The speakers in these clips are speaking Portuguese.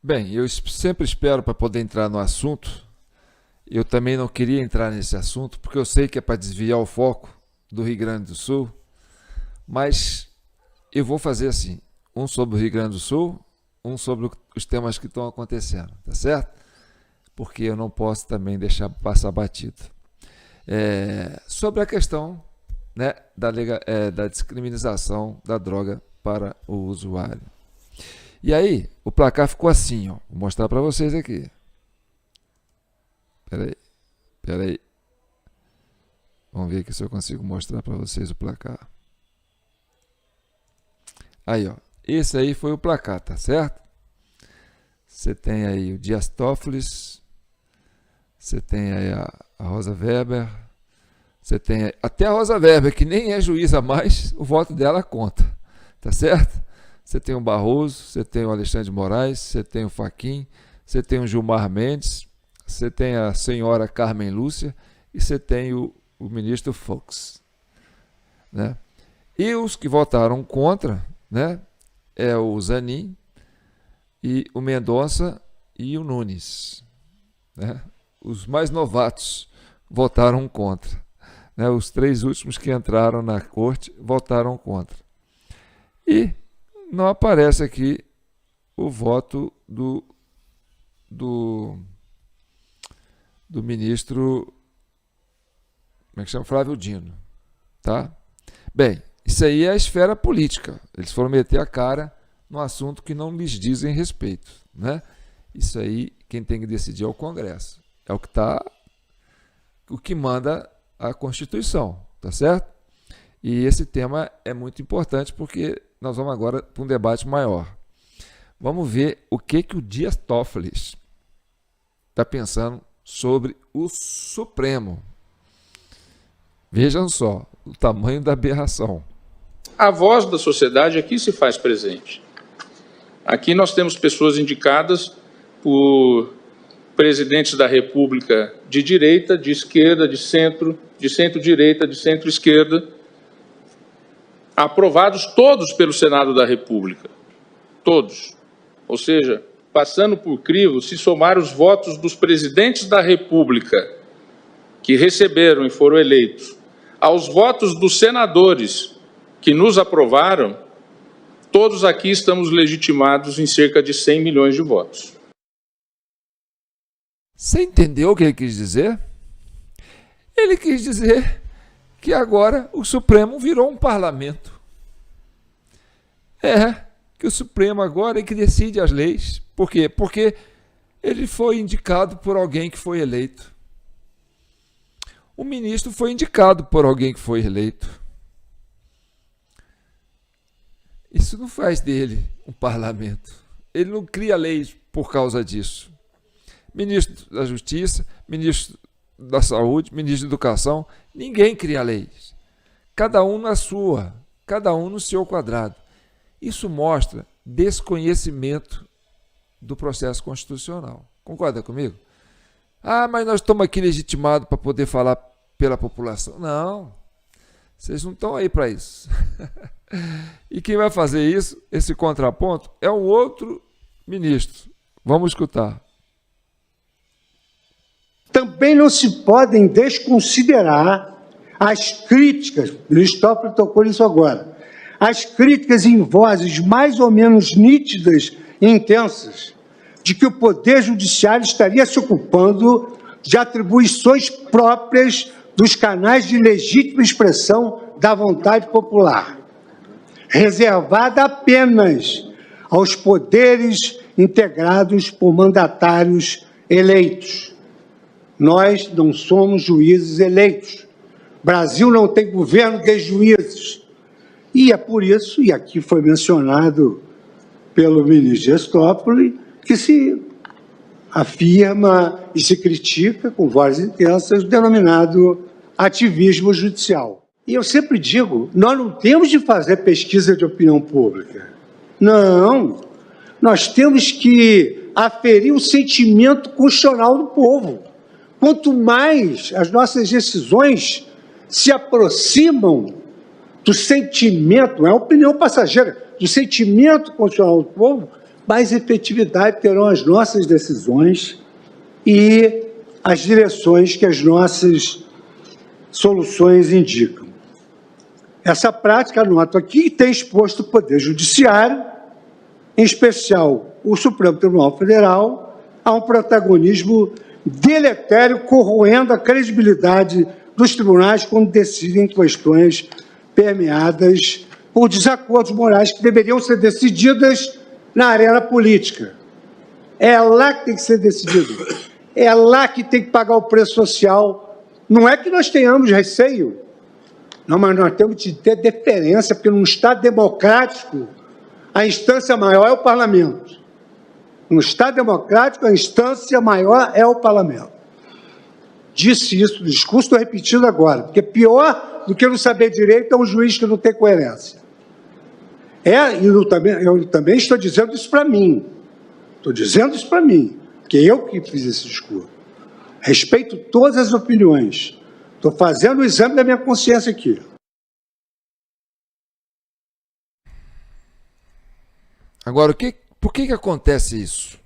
Bem, eu sempre espero para poder entrar no assunto. Eu também não queria entrar nesse assunto, porque eu sei que é para desviar o foco do Rio Grande do Sul, mas eu vou fazer assim, um sobre o Rio Grande do Sul, um sobre os temas que estão acontecendo, tá certo? Porque eu não posso também deixar passar batido. Sobre a questão, né, da descriminalização da droga para o usuário. E aí, o placar ficou assim, ó. Vou mostrar para vocês aqui. Espera aí. Vamos ver aqui se eu consigo mostrar para vocês o placar. Aí, ó. Esse aí foi o placar, tá certo? Você tem aí o Dias Toffoli, você tem aí a Rosa Weber, você tem aí, até a Rosa Weber, que nem é juíza mais, o voto dela conta, tá certo? Você tem o Barroso, você tem o Alexandre de Moraes, você tem o Fachin, você tem o Gilmar Mendes, você tem a senhora Carmen Lúcia e você tem o ministro Fux, né? E os que votaram contra, né, é o Zanin e o Mendonça e o Nunes, né? Os mais novatos votaram contra, né? Os 3 últimos que entraram na corte votaram contra. E não aparece aqui o voto do ministro, como é que chama? Flávio Dino, tá? Bem, isso aí é a esfera política. Eles foram meter a cara no assunto que não lhes dizem respeito, né? Isso aí quem tem que decidir é o Congresso. É o que manda a Constituição, tá certo? E esse tema é muito importante porque nós vamos agora para um debate maior. Vamos ver o que o Dias Toffoli está pensando sobre o Supremo. Vejam só o tamanho da aberração. A voz da sociedade aqui se faz presente. Aqui nós temos pessoas indicadas por presidentes da República de direita, de esquerda, de centro-direita, de centro-esquerda, aprovados todos pelo Senado da República. Todos. Ou seja, passando por crivo, se somar os votos dos presidentes da República que receberam e foram eleitos, aos votos dos senadores que nos aprovaram, todos aqui estamos legitimados em cerca de 100 milhões de votos. Você entendeu o que ele quis dizer? Ele quis dizer que agora o Supremo virou um parlamento. Que o Supremo agora é que decide as leis. Por quê? Porque ele foi indicado por alguém que foi eleito. O ministro foi indicado por alguém que foi eleito. Isso não faz dele um parlamento. Ele não cria leis por causa disso. Ministro da Justiça, ministro da Saúde, ministro da Educação, ninguém cria leis. Cada um na sua, cada um no seu quadrado. Isso mostra desconhecimento do processo constitucional. Concorda comigo? Mas nós estamos aqui legitimados para poder falar pela população. Não, vocês não estão aí para isso. E quem vai fazer isso, esse contraponto, é um outro ministro. Vamos escutar. Também não se podem desconsiderar as críticas, Luiz Toffoli tocou nisso agora, as críticas em vozes mais ou menos nítidas e intensas de que o Poder Judiciário estaria se ocupando de atribuições próprias dos canais de legítima expressão da vontade popular, reservada apenas aos poderes integrados por mandatários eleitos. Nós não somos juízes eleitos. O Brasil não tem governo de juízes. E é por isso, e aqui foi mencionado pelo ministro Dias Toffoli, que se afirma e se critica com vozes intensas o denominado ativismo judicial. E eu sempre digo, nós não temos de fazer pesquisa de opinião pública. Não, nós temos que aferir o sentimento constitucional do povo. Quanto mais as nossas decisões se aproximam do sentimento, não é opinião passageira, do sentimento constitucional do povo, mais efetividade terão as nossas decisões e as direções que as nossas soluções indicam. Essa prática, anoto aqui, tem exposto o Poder Judiciário, em especial o Supremo Tribunal Federal, a um protagonismo deletério, corroendo a credibilidade dos tribunais quando decidem questões permeadas por desacordos morais que deveriam ser decididas na arena política. É lá que tem que ser decidido. É lá que tem que pagar o preço social. Não é que nós tenhamos receio, não, mas nós temos de ter deferência, porque num Estado democrático, a instância maior é o parlamento. No Estado democrático, a instância maior é o parlamento. Disse isso no discurso, estou repetindo agora, porque pior do que não saber direito é um juiz que não tem coerência. Eu também estou dizendo isso para mim. Estou dizendo isso para mim, porque eu que fiz esse discurso. Respeito todas as opiniões. Estou fazendo o exame da minha consciência aqui. Agora, por que acontece isso?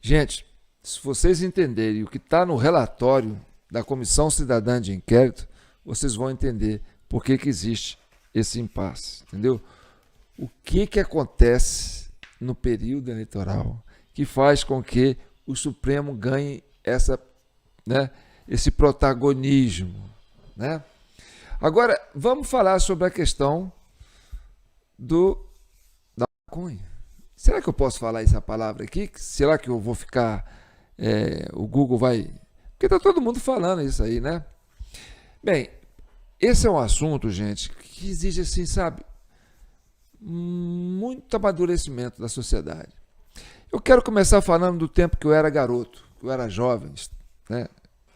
Gente, se vocês entenderem o que está no relatório da Comissão Cidadã de Inquérito, vocês vão entender por que existe esse impasse, entendeu? O que acontece no período eleitoral que faz com que o Supremo ganhe esse protagonismo, né? Agora, vamos falar sobre a questão da maconha. Será que eu posso falar essa palavra aqui? Será que eu vou ficar... o Google vai... Porque está todo mundo falando isso aí, né? Bem, esse é um assunto, gente, que exige, assim, sabe, muito amadurecimento da sociedade. Eu quero começar falando do tempo que eu era garoto, que eu era jovem, né?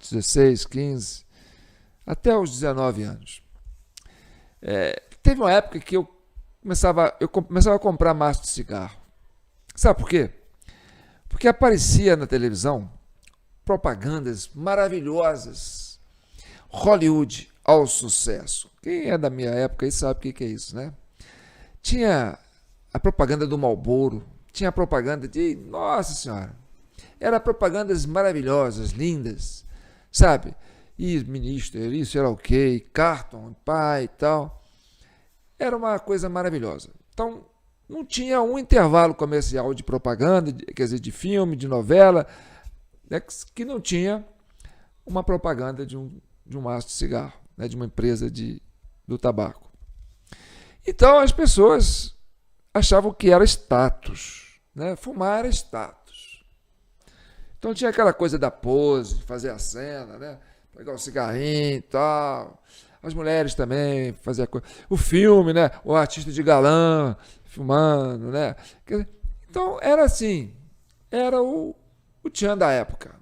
16, 15, até os 19 anos. Teve uma época que eu começava a comprar maço de cigarro. Sabe por quê? Porque aparecia na televisão propagandas maravilhosas. Hollywood ao sucesso. Quem é da minha época aí sabe o que é isso, né? Tinha a propaganda do Marlboro, tinha a propaganda de... Nossa Senhora! Eram propagandas maravilhosas, lindas, sabe? E ministro, isso era ok, Carton, pai e tal. Era uma coisa maravilhosa. Então, não tinha um intervalo comercial de propaganda, quer dizer, de filme, de novela, né, que não tinha uma propaganda de um maço de cigarro, né, de uma empresa do tabaco. Então, as pessoas achavam que era status, né? Fumar era status. Então, tinha aquela coisa da pose, fazer a cena, né? Pegar um cigarrinho e tal. As mulheres também faziam coisa. O filme, né? O artista de galã filmando, né? Então, era assim. Era o tchan da época.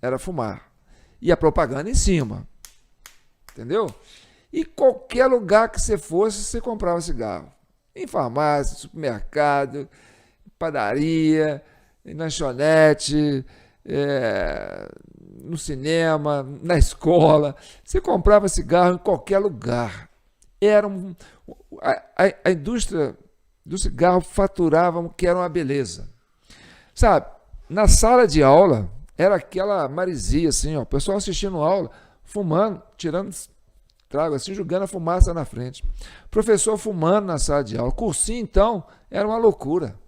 Era fumar. E a propaganda em cima. Entendeu? E qualquer lugar que você fosse, você comprava cigarro. Em farmácia, supermercado, padaria, em lanchonete, no cinema, na escola. Você comprava cigarro em qualquer lugar. A indústria do cigarro faturava que era uma beleza. Sabe, na sala de aula, era aquela maresia, assim, ó, o pessoal assistindo aula, fumando, tirando trago, assim, jogando a fumaça na frente. Professor fumando na sala de aula. Cursinho, então, era uma loucura.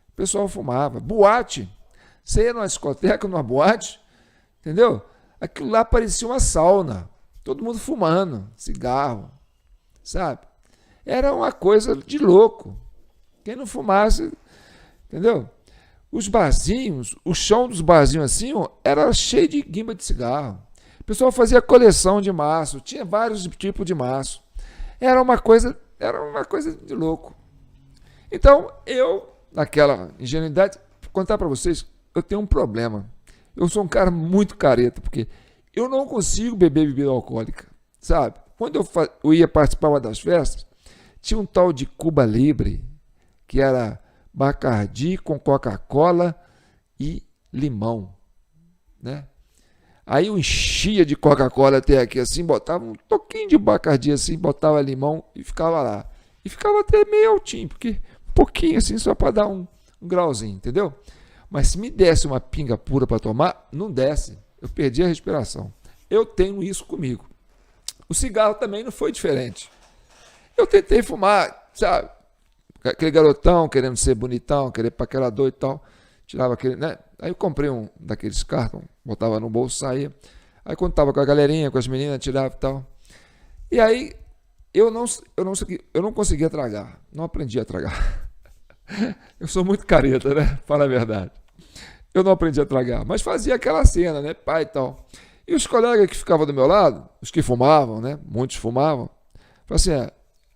O pessoal fumava. Boate. Você ia numa discoteca, numa boate, entendeu? Aquilo lá parecia uma sauna. Todo mundo fumando, cigarro, sabe? Era uma coisa de louco. Quem não fumasse, entendeu? Os barzinhos, o chão dos barzinhos assim, ó, era cheio de guimba de cigarro. O pessoal fazia coleção de maço, tinha vários tipos de maço. Era uma coisa de louco. Então, eu, naquela ingenuidade, vou contar para vocês, eu tenho um problema. Eu sou um cara muito careta, porque eu não consigo beber bebida alcoólica, sabe? Quando eu ia participar das festas, tinha um tal de Cuba Libre, que era Bacardi com Coca-Cola e limão, né? Aí eu enchia de Coca-Cola até aqui assim, botava um toquinho de Bacardi assim, botava limão e ficava lá. E ficava até meio altinho, porque um pouquinho assim, só para dar um um grauzinho, entendeu? Mas se me desse uma pinga pura para tomar, não desce. Eu perdi a respiração. Eu tenho isso comigo. O cigarro também não foi diferente. Eu tentei fumar, sabe? Aquele garotão querendo ser bonitão, querer paquerador e tal. Tirava aquele, né? Aí eu comprei um daqueles cartões, botava no bolso, saía. Aí quando tava com a galerinha, com as meninas, tirava e tal. E aí eu não conseguia tragar. Não aprendi a tragar. Eu sou muito careta, né? Fala a verdade. Eu não aprendi a tragar, mas fazia aquela cena, né? Pai e tal. E os colegas que ficavam do meu lado, os que fumavam, né? Muitos fumavam, falavam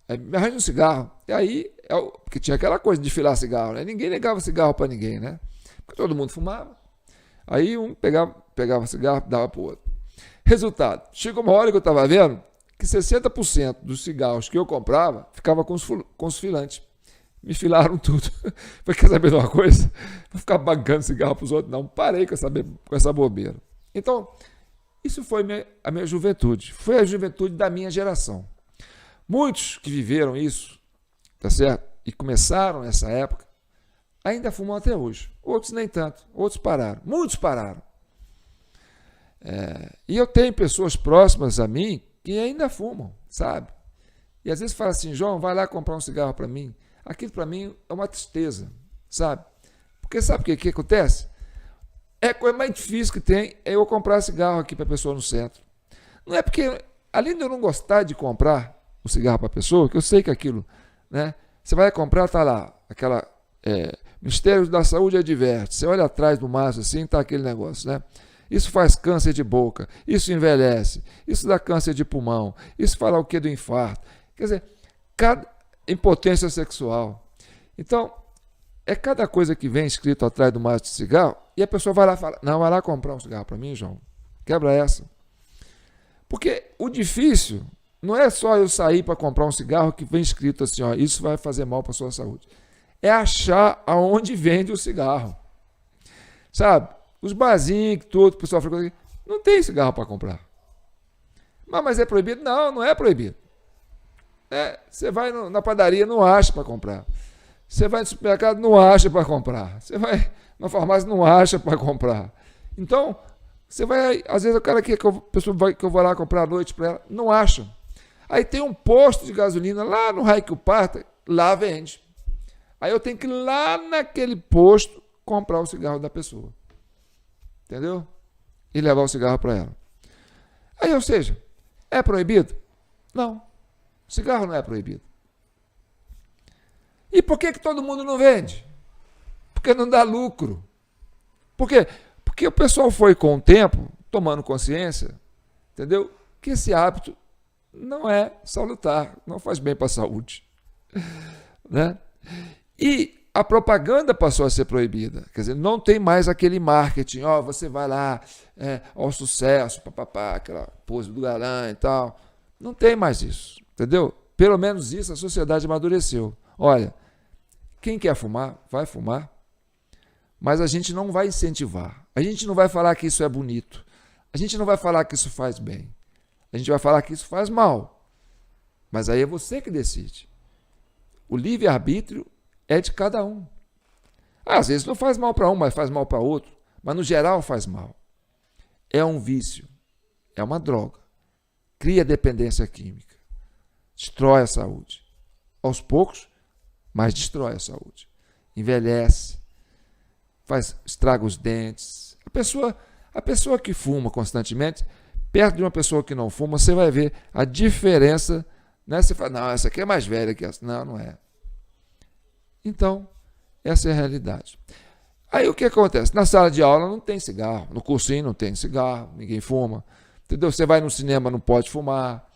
assim, me arranja um cigarro. E aí, porque tinha aquela coisa de filar cigarro, né? Ninguém negava cigarro para ninguém, né? Porque todo mundo fumava. Aí um pegava cigarro, dava para o outro. Resultado, chegou uma hora que eu estava vendo que 60% dos cigarros que eu comprava ficava com os filantes. Me filaram tudo. Falei, quer saber de uma coisa? Vou ficar bancando cigarro para os outros. Não, parei com essa bobeira. Então, isso foi a minha juventude. Foi a juventude da minha geração. Muitos que viveram isso, tá certo? E começaram nessa época, ainda fumam até hoje. Outros nem tanto. Outros pararam. Muitos pararam. E eu tenho pessoas próximas a mim que ainda fumam, sabe? E às vezes fala assim, João, vai lá comprar um cigarro para mim. Aquilo para mim é uma tristeza, sabe? Porque sabe o que acontece? A coisa mais difícil que tem é eu comprar cigarro aqui para a pessoa no centro. Não é porque, além de eu não gostar de comprar o cigarro para a pessoa, que eu sei que aquilo, né? Você vai comprar, tá lá, aquela Ministério da Saúde adverte. Você olha atrás do maço assim, tá aquele negócio, né? Isso faz câncer de boca, isso envelhece, isso dá câncer de pulmão, isso fala o que do infarto. Quer dizer, impotência sexual. Então, é cada coisa que vem escrito atrás do maço de cigarro e a pessoa vai lá e fala, não, vai lá comprar um cigarro para mim, João. Quebra essa. Porque o difícil não é só eu sair para comprar um cigarro que vem escrito assim, ó, isso vai fazer mal para a sua saúde. É achar aonde vende o cigarro. Sabe? Os barzinhos, tudo, o pessoal fala, não tem cigarro para comprar. Mas é proibido? Não, não é proibido. Você vai na padaria, não acha para comprar. Você vai no supermercado, não acha para comprar. Você vai na farmácia, não acha para comprar. Então, você vai, às vezes o cara quer que eu vou lá comprar à noite para ela, não acha. Aí tem um posto de gasolina lá no Raio que o Parta, lá vende. Aí eu tenho que ir lá naquele posto comprar o cigarro da pessoa. Entendeu? E levar o cigarro para ela. Aí, ou seja, é proibido? Não. Cigarro não é proibido. E por que todo mundo não vende? Porque não dá lucro. Por quê? Porque o pessoal foi com o tempo tomando consciência, entendeu? Que esse hábito não é salutar, não faz bem para a saúde. Né? E a propaganda passou a ser proibida. Quer dizer, não tem mais aquele marketing, ó, você vai lá, ao sucesso, papapá, aquela pose do galã e tal. Não tem mais isso. Entendeu? Pelo menos isso a sociedade amadureceu. Olha, quem quer fumar, vai fumar, mas a gente não vai incentivar. A gente não vai falar que isso é bonito. A gente não vai falar que isso faz bem. A gente vai falar que isso faz mal. Mas aí é você que decide. O livre-arbítrio é de cada um. Às vezes não faz mal para um, mas faz mal para outro. Mas no geral faz mal. É um vício. É uma droga. Cria dependência química. Destrói a saúde. Aos poucos, mas destrói a saúde. Envelhece, estraga os dentes. A pessoa que fuma constantemente, perto de uma pessoa que não fuma, você vai ver a diferença. Né? Você fala, não, essa aqui é mais velha que essa. Não, não é. Então, essa é a realidade. Aí o que acontece? Na sala de aula não tem cigarro, no cursinho não tem cigarro, ninguém fuma. Entendeu? Você vai no cinema, não pode fumar,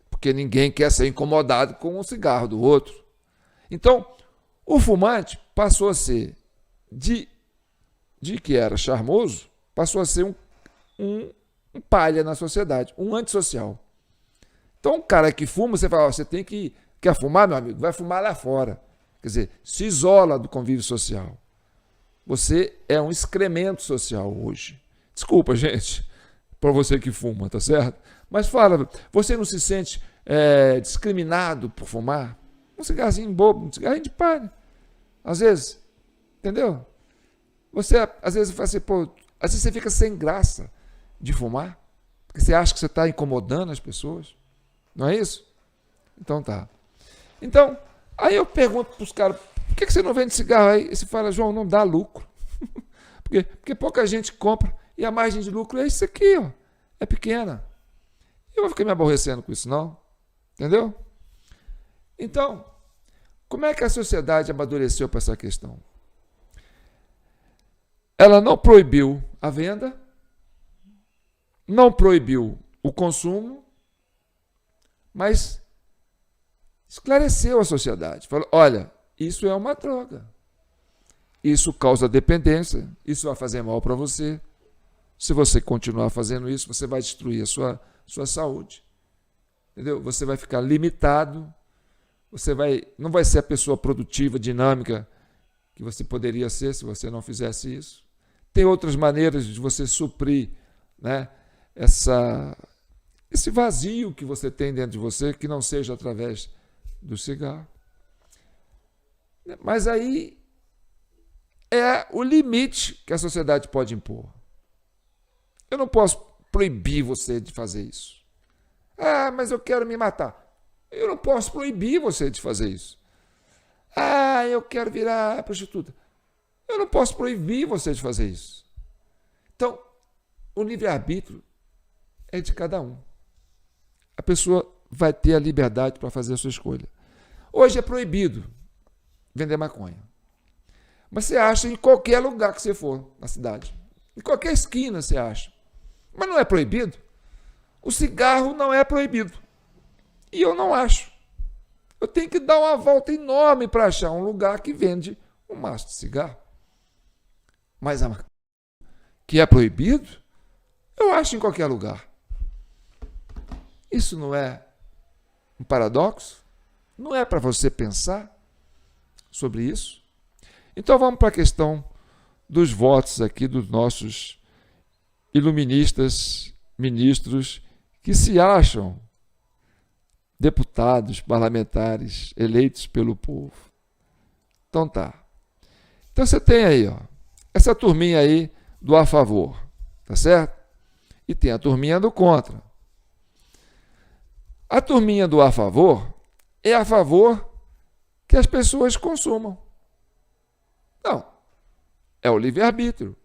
porque ninguém quer ser incomodado com o cigarro do outro. Então, o fumante passou a ser, de que era charmoso, passou a ser um palha na sociedade, um antissocial. Então, o cara que fuma, você fala, você quer fumar, meu amigo? Vai fumar lá fora. Quer dizer, se isola do convívio social. Você é um excremento social hoje. Desculpa, gente, para você que fuma, tá certo? Mas fala, você não se sente discriminado por fumar? Um cigarrinho bobo, um cigarrinho de palha. Às vezes, Entendeu? Você, às vezes, fala assim, pô, às vezes você fica sem graça de fumar, porque você acha que você está incomodando as pessoas. Não é isso? Então tá. Então, aí eu pergunto para os caras, por que você não vende cigarro aí? E você fala, João, não dá lucro. Porque pouca gente compra e a margem de lucro é isso aqui, ó. É pequena. Eu vou ficar me aborrecendo com isso, não. Entendeu? Então, como é que a sociedade amadureceu para essa questão? Ela não proibiu a venda, não proibiu o consumo, mas esclareceu a sociedade. Falou, olha, isso é uma droga. Isso causa dependência, isso vai fazer mal para você. Se você continuar fazendo isso, você vai destruir a sua saúde. Entendeu? Você vai ficar limitado, não vai ser a pessoa produtiva, dinâmica que você poderia ser se você não fizesse isso. Tem outras maneiras de você suprir, né, esse vazio que você tem dentro de você, que não seja através do cigarro. Mas aí é o limite que a sociedade pode impor. Eu não posso proibir você de fazer isso. Ah, mas eu quero me matar. Eu não posso proibir você de fazer isso. Ah, eu quero virar prostituta. Eu não posso proibir você de fazer isso. Então, o livre-arbítrio é de cada um. A pessoa vai ter a liberdade para fazer a sua escolha. Hoje é proibido vender maconha. Mas você acha em qualquer lugar que você for na cidade. Em qualquer esquina você acha. Mas não é proibido. O cigarro não é proibido. E eu não acho. Eu tenho que dar uma volta enorme para achar um lugar que vende um maço de cigarro. Mas que é proibido, eu acho em qualquer lugar. Isso não é um paradoxo? Não é para você pensar sobre isso? Então vamos para a questão dos votos aqui dos nossos iluministas, ministros, que se acham deputados, parlamentares eleitos pelo povo. Então tá. Então você tem aí, ó, essa turminha aí do a favor, tá certo? E tem a turminha do contra. A turminha do a favor é a favor que as pessoas consumam. Não. É o livre-arbítrio.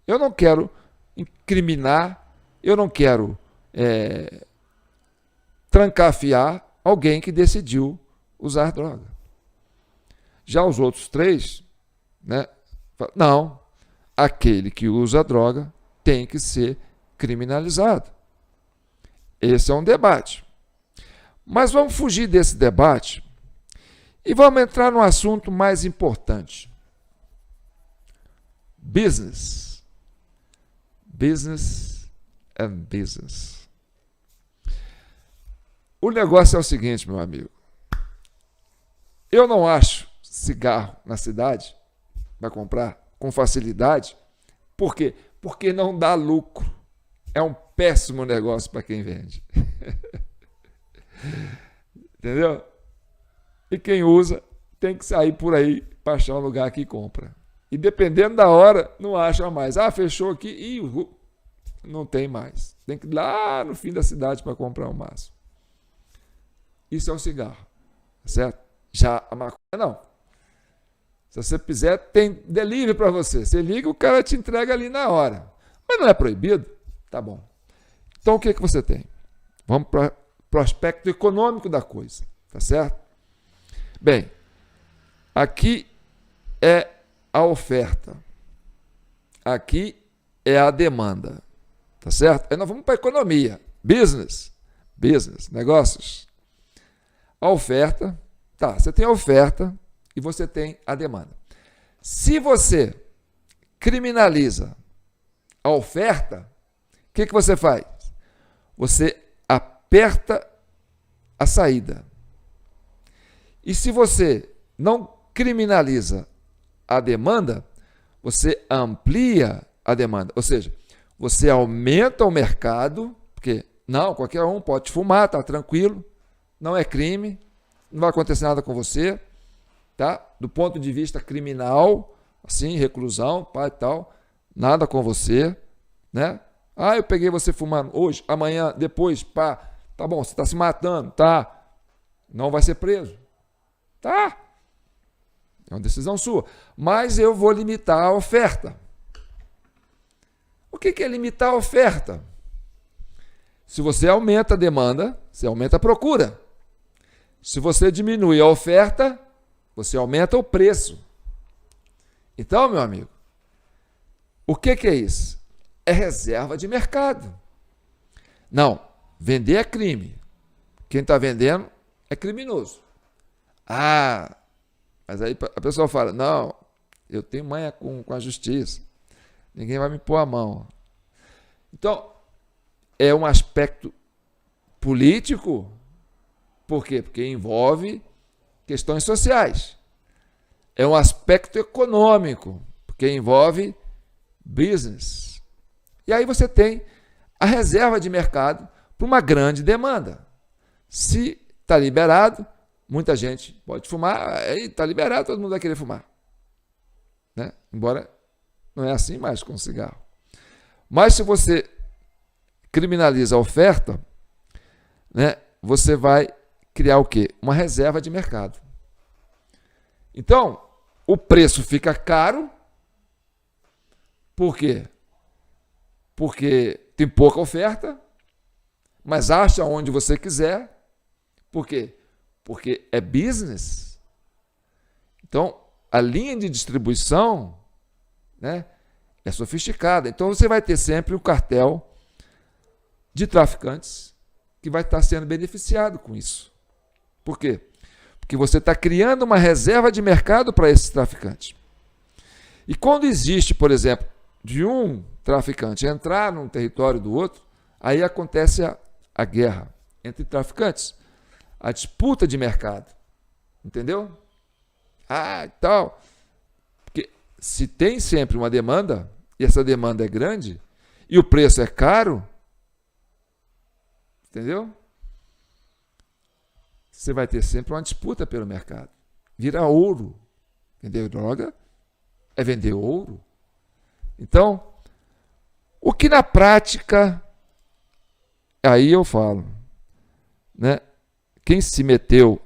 Eu não quero incriminar, eu não quero trancafiar alguém que decidiu usar droga. Já os outros três, né, não, aquele que usa droga tem que ser criminalizado. Esse é um debate. Mas vamos fugir desse debate e vamos entrar no assunto mais importante. Business. Business and business. O negócio é o seguinte, meu amigo. Eu não acho cigarro na cidade para comprar com facilidade. Por quê? Porque não dá lucro. É um péssimo negócio para quem vende. Entendeu? E quem usa tem que sair por aí para achar um lugar que compra. E dependendo da hora, não acha mais. Ah, fechou aqui e não tem mais. Tem que ir lá no fim da cidade para comprar um maço. Isso é o cigarro, certo? Já a maconha não. Se você quiser, tem delivery para você. Você liga, o cara te entrega ali na hora. Mas não é proibido? Tá bom. Então o que você tem? Vamos para o aspecto econômico da coisa, tá certo? Bem, aqui é a oferta. Aqui é a demanda, tá certo? Aí nós vamos para a economia, business, negócios. A oferta, tá, você tem a oferta e você tem a demanda. Se você criminaliza a oferta, o que você faz? Você aperta a saída. E se você não criminaliza a demanda, você amplia a demanda. Ou seja, você aumenta o mercado, porque não, qualquer um pode fumar, está tranquilo, não é crime, não vai acontecer nada com você, tá? Do ponto de vista criminal, assim, reclusão, pai e tal, nada com você, né? Ah, eu peguei você fumando hoje, amanhã, depois, pá, tá bom, você está se matando, tá? Não vai ser preso, tá? É uma decisão sua. Mas eu vou limitar a oferta. O que é limitar a oferta? Se você aumenta a demanda, você aumenta a procura. Se você diminui a oferta, você aumenta o preço. Então, meu amigo, o que é isso? É reserva de mercado. Não, vender é crime. Quem está vendendo é criminoso. Ah, mas aí a pessoa fala, não, eu tenho manha com a justiça. Ninguém vai me pôr a mão. Então, é um aspecto político. Por quê? Porque envolve questões sociais. É um aspecto econômico, porque envolve business. E aí você tem a reserva de mercado para uma grande demanda. Se está liberado, muita gente pode fumar, aí está liberado, todo mundo vai querer fumar. Né? Embora não é assim mais com o cigarro. Mas se você criminaliza a oferta, né, você vai criar o quê? Uma reserva de mercado. Então, o preço fica caro. Por quê? Porque tem pouca oferta, mas acha onde você quiser. Por quê? Porque é business. Então, a linha de distribuição, né, é sofisticada. Então, você vai ter sempre um cartel de traficantes que vai estar sendo beneficiado com isso. Por quê? Porque você está criando uma reserva de mercado para esses traficantes. E quando existe, por exemplo, de um traficante entrar num território do outro, aí acontece a guerra entre traficantes, a disputa de mercado. Entendeu? Ah, tal. Porque se tem sempre uma demanda, e essa demanda é grande, e o preço é caro, entendeu? Você vai ter sempre uma disputa pelo mercado. Vira ouro. Vender droga é vender ouro. Então, o que na prática, aí eu falo, né? Quem se meteu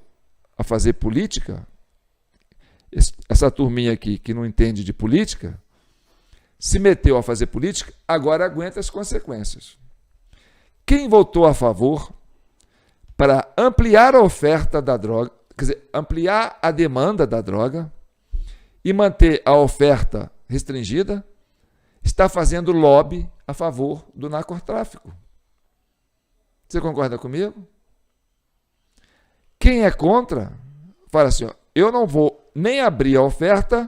a fazer política, essa turminha aqui que não entende de política, se meteu a fazer política, agora aguenta as consequências. Quem votou a favor para ampliar a oferta da droga, quer dizer, ampliar a demanda da droga e manter a oferta restringida, está fazendo lobby a favor do narcotráfico. Você concorda comigo? Quem é contra, fala assim, ó, eu não vou nem abrir a oferta,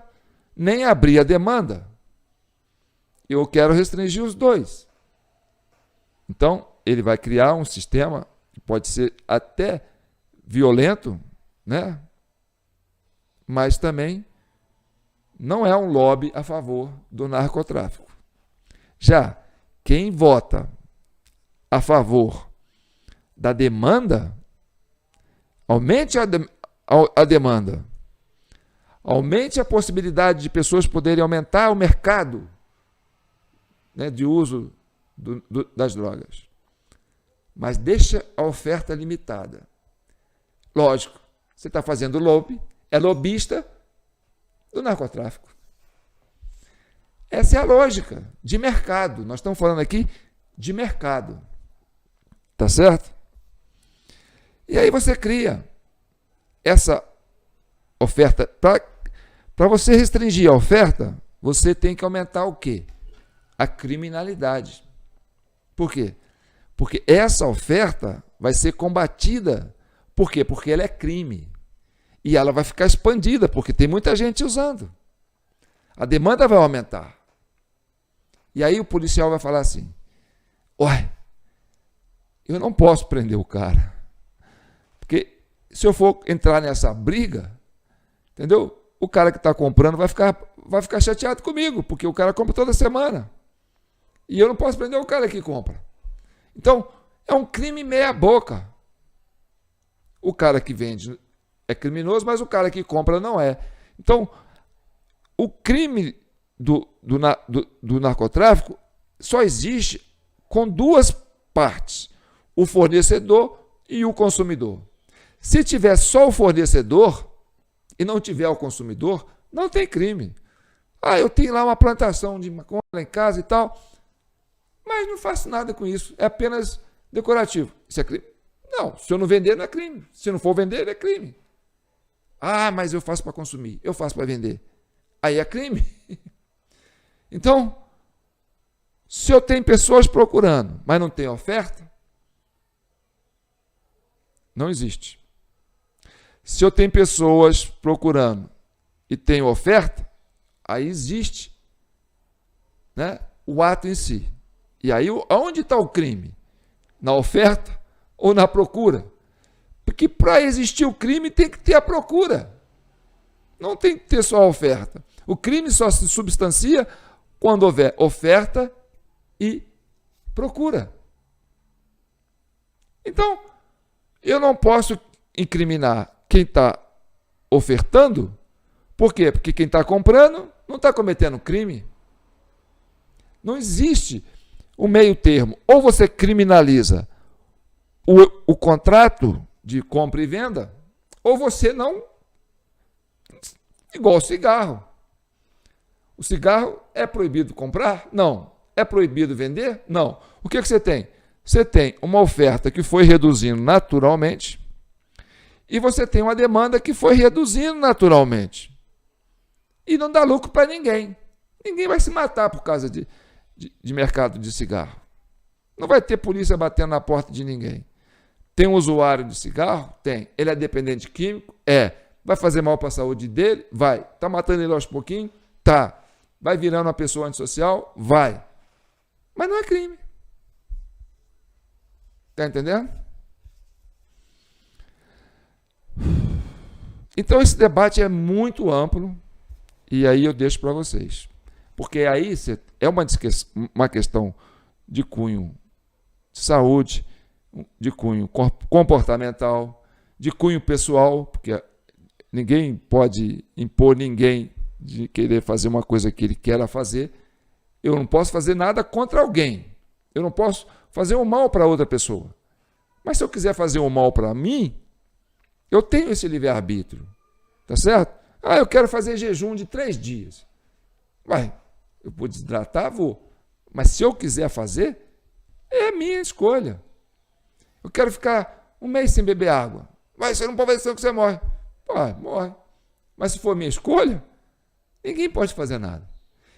nem abrir a demanda. Eu quero restringir os dois. Então, ele vai criar um sistema que pode ser até violento, né? Mas também não é um lobby a favor do narcotráfico. Já quem vota a favor da demanda, aumente a demanda, aumente a possibilidade de pessoas poderem aumentar o mercado, né, de uso das drogas. Mas deixa a oferta limitada. Lógico, você está fazendo lobby, é lobista do narcotráfico. Essa é a lógica de mercado. Nós estamos falando aqui de mercado. Tá certo? E aí você cria essa oferta. Para você restringir a oferta, você tem que aumentar o quê? A criminalidade. Por quê? Porque essa oferta vai ser combatida. Por quê? Porque ela é crime. E ela vai ficar expandida, porque tem muita gente usando. A demanda vai aumentar. E aí o policial vai falar assim, ué, eu não posso prender o cara. Porque se eu for entrar nessa briga, entendeu? O cara que está comprando vai ficar chateado comigo, porque o cara compra toda semana. E eu não posso prender o cara que compra. Então, é um crime meia boca. O cara que vende é criminoso, mas o cara que compra não é. Então, o crime do narcotráfico só existe com duas partes, o fornecedor e o consumidor. Se tiver só o fornecedor e não tiver o consumidor, não tem crime. Eu tenho lá uma plantação de maconha lá em casa e tal, mas não faço nada com isso, é apenas decorativo. Isso é crime? Não, se eu não vender, não é crime. Se não for vender, é crime. Mas eu faço para consumir, eu faço para vender. Aí é crime. Então, se eu tenho pessoas procurando, mas não tem oferta, não existe. Se eu tenho pessoas procurando e tenho oferta, aí existe, né, o ato em si. E aí, onde está o crime? Na oferta ou na procura? Porque para existir o crime tem que ter a procura. Não tem que ter só a oferta. O crime só se substancia quando houver oferta e procura. Então, eu não posso incriminar quem está ofertando. Por quê? Porque quem está comprando não está cometendo crime. Não existe o meio termo. Ou você criminaliza o contrato de compra e venda, ou você não. Igual o cigarro. O cigarro é proibido comprar? Não. É proibido vender? Não. O que você tem? Você tem uma oferta que foi reduzindo naturalmente e você tem uma demanda que foi reduzindo naturalmente. E não dá lucro para ninguém. Ninguém vai se matar por causa de mercado de cigarro. Não vai ter polícia batendo na porta de ninguém. Tem um usuário de cigarro? Tem. Ele é dependente químico? É. Vai fazer mal para a saúde dele? Vai. Está matando ele aos pouquinhos? Tá. Vai virando uma pessoa antissocial? Vai. Mas não é crime. Está entendendo? Então esse debate é muito amplo e aí eu deixo para vocês. Porque aí é uma questão de cunho de saúde, de cunho comportamental, de cunho pessoal, porque ninguém pode impor ninguém de querer fazer uma coisa que ele queira fazer. Eu não posso fazer nada contra alguém. Eu não posso fazer um mal para outra pessoa. Mas se eu quiser fazer um mal para mim, eu tenho esse livre-arbítrio. Tá certo? Eu quero fazer jejum de 3 dias. Eu vou desidratar? Vou. Mas se eu quiser fazer, é minha escolha. Eu quero ficar 1 mês sem beber água. Você não pode fazer senão que você morre. Morre. Mas se for minha escolha, ninguém pode fazer nada.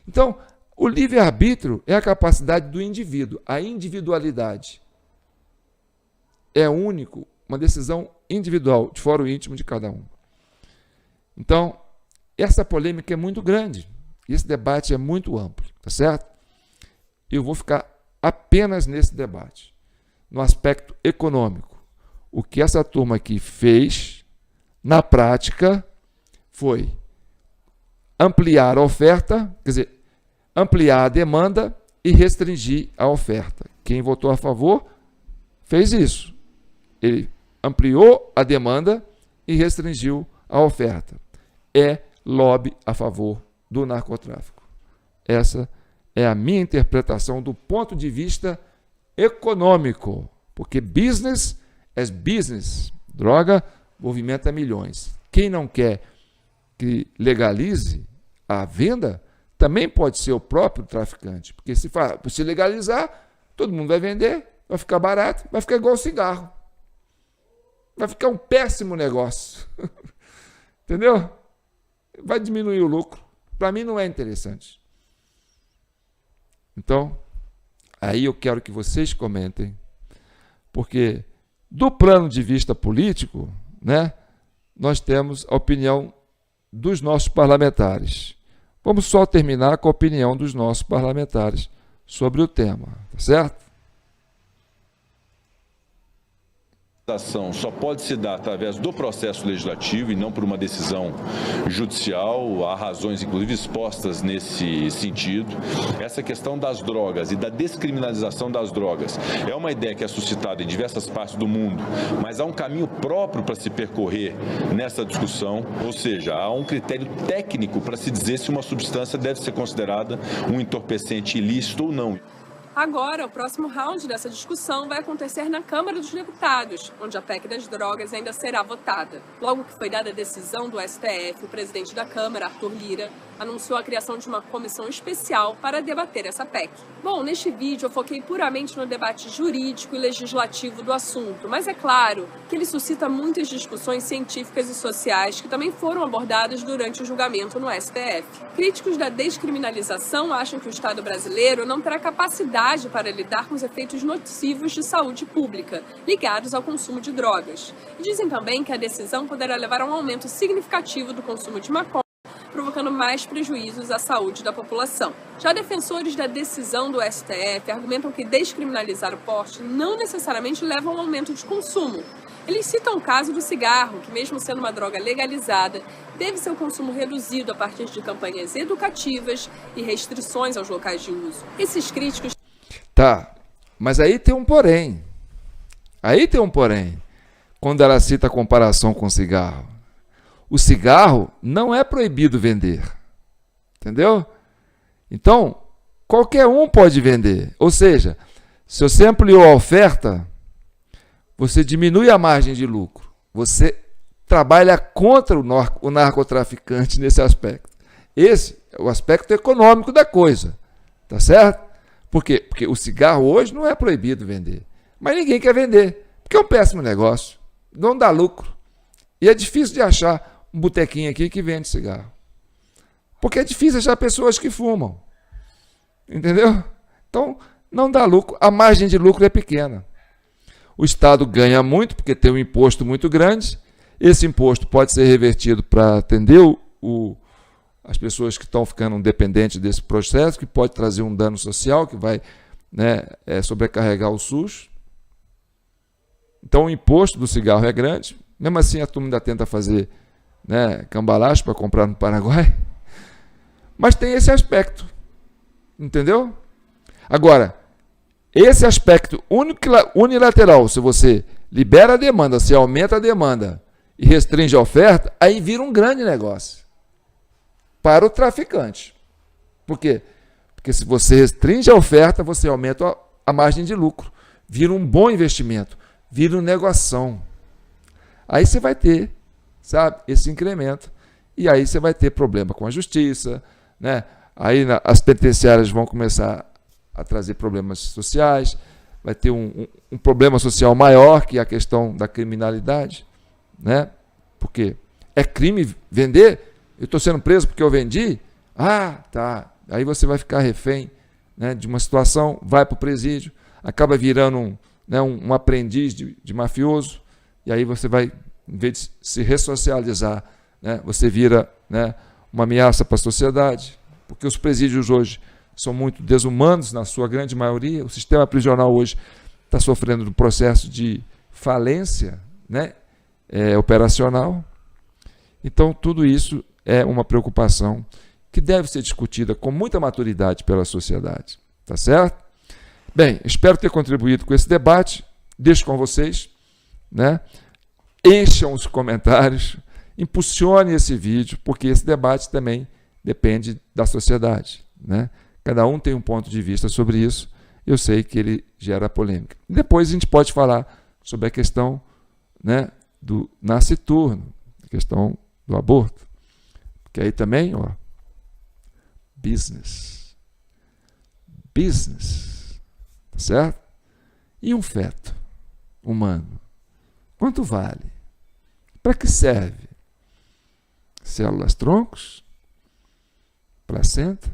Então, o livre-arbítrio é a capacidade do indivíduo, a individualidade. É único, uma decisão individual, de fora o íntimo de cada um. Então, essa polêmica é muito grande, e esse debate é muito amplo, tá certo? Eu vou ficar apenas nesse debate, no aspecto econômico. O que essa turma aqui fez, na prática, foi ampliar a oferta, quer dizer, ampliar a demanda e restringir a oferta. Quem votou a favor fez isso. Ele ampliou a demanda e restringiu a oferta. É lobby a favor do narcotráfico. Essa é a minha interpretação do ponto de vista econômico, porque business é business. Droga movimenta milhões. Quem não quer que legalize a venda também pode ser o próprio traficante, porque se legalizar, todo mundo vai vender, vai ficar barato, vai ficar igual cigarro. Vai ficar um péssimo negócio. Entendeu? Vai diminuir o lucro. Para mim não é interessante. Então, aí eu quero que vocês comentem, porque do plano de vista político, né, nós temos a opinião dos nossos parlamentares. Vamos só terminar com a opinião dos nossos parlamentares sobre o tema, tá certo? A ação só pode se dar através do processo legislativo e não por uma decisão judicial. Há razões, inclusive, expostas nesse sentido. Essa questão das drogas e da descriminalização das drogas é uma ideia que é suscitada em diversas partes do mundo, mas há um caminho próprio para se percorrer nessa discussão, ou seja, há um critério técnico para se dizer se uma substância deve ser considerada um entorpecente ilícito ou não. Agora, o próximo round dessa discussão vai acontecer na Câmara dos Deputados, onde a PEC das drogas ainda será votada. Logo que foi dada a decisão do STF, o presidente da Câmara, Arthur Lira, anunciou a criação de uma comissão especial para debater essa PEC. Bom, neste vídeo eu foquei puramente no debate jurídico e legislativo do assunto, mas é claro que ele suscita muitas discussões científicas e sociais que também foram abordadas durante o julgamento no STF. Críticos da descriminalização acham que o Estado brasileiro não terá capacidade para lidar com os efeitos nocivos de saúde pública ligados ao consumo de drogas. E dizem também que a decisão poderá levar a um aumento significativo do consumo de maconha, provocando mais prejuízos à saúde da população. Já defensores da decisão do STF argumentam que descriminalizar o porte não necessariamente leva a um aumento de consumo. Eles citam o caso do cigarro, que mesmo sendo uma droga legalizada, teve seu consumo reduzido a partir de campanhas educativas e restrições aos locais de uso. Esses críticos... Tá, mas aí tem um porém. Quando ela cita a comparação com o cigarro. O cigarro não é proibido vender. Entendeu? Então, qualquer um pode vender. Ou seja, se você ampliou a oferta, você diminui a margem de lucro. Você trabalha contra o narcotraficante nesse aspecto. Esse é o aspecto econômico da coisa. Tá certo? Por quê? Porque o cigarro hoje não é proibido vender. Mas ninguém quer vender. Porque é um péssimo negócio. Não dá lucro. E é difícil de achar um botequinho aqui que vende cigarro. Porque é difícil achar pessoas que fumam. Entendeu? Então, não dá lucro. A margem de lucro é pequena. O Estado ganha muito, porque tem um imposto muito grande. Esse imposto pode ser revertido para atender as pessoas que estão ficando dependentes desse processo, que pode trazer um dano social, que vai, né, sobrecarregar o SUS. Então, o imposto do cigarro é grande. Mesmo assim, a turma ainda tenta fazer, né, cambalacho para comprar no Paraguai. Mas tem esse aspecto. Entendeu? Agora, esse aspecto unilateral, se você libera a demanda, se aumenta a demanda e restringe a oferta, aí vira um grande negócio para o traficante. Por quê? Porque se você restringe a oferta, você aumenta a margem de lucro. Vira um bom investimento, vira um negoção. Aí você vai ter, sabe, esse incremento. E aí você vai ter problema com a justiça, né? Aí as penitenciárias vão começar a trazer problemas sociais, vai ter um problema social maior, que é a questão da criminalidade, né? Porque é crime vender? Eu estou sendo preso porque eu vendi? Ah, tá. Aí você vai ficar refém, né, de uma situação, vai para o presídio, acaba virando um aprendiz de mafioso, e aí você vai, em vez de se ressocializar, né, você vira, né, uma ameaça para a sociedade, porque os presídios hoje são muito desumanos, na sua grande maioria. O sistema prisional hoje está sofrendo do processo de falência, né, operacional. Então, tudo isso é uma preocupação que deve ser discutida com muita maturidade pela sociedade. Tá certo? Bem, espero ter contribuído com esse debate. Deixo com vocês, né? Encham os comentários, impulsione esse vídeo, porque esse debate também depende da sociedade, né? Cada um tem um ponto de vista sobre isso. Eu sei que ele gera polêmica. Depois a gente pode falar sobre a questão, né, do nasciturno, a questão do aborto. Que aí também, ó, business, tá certo? E um feto humano, quanto vale? Para que serve? Células troncos, placenta,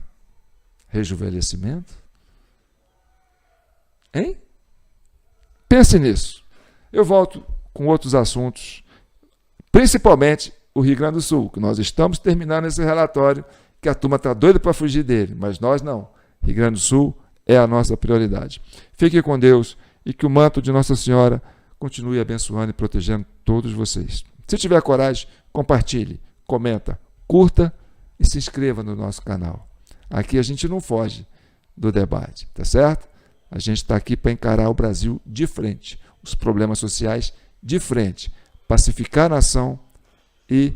rejuvenescimento? Hein? Pense nisso. Eu volto com outros assuntos, principalmente o Rio Grande do Sul, que nós estamos terminando esse relatório, que a turma está doida para fugir dele, mas nós não. Rio Grande do Sul é a nossa prioridade. Fique com Deus e que o manto de Nossa Senhora continue abençoando e protegendo todos vocês. Se tiver coragem, compartilhe, comenta, curta e se inscreva no nosso canal. Aqui a gente não foge do debate, tá certo? A gente está aqui para encarar o Brasil de frente, os problemas sociais de frente, pacificar a nação e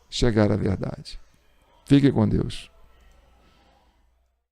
chegar à verdade. Fique com Deus.